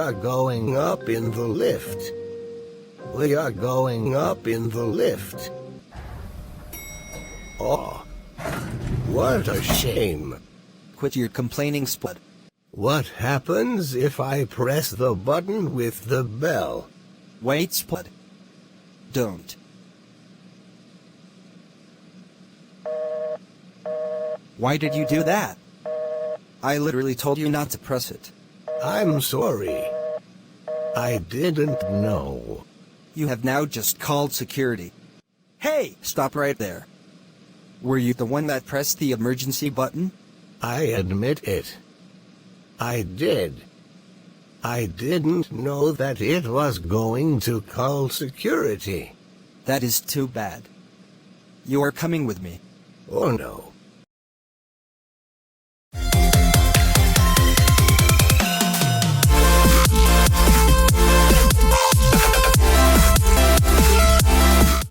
are going up in the lift. We are going up in the lift. Oh, what a shame. Quit your complaining, Spud. What happens if I press the button with the bell? Wait, Spud. Don't. Why did you do that? I literally told you not to press it. I'm sorry. I didn't know. You have now just called security. Hey, stop right there. Were you the one that pressed the emergency button? I admit it. I did. I didn't know that it was going to call security. That is too bad. You are coming with me. Oh no.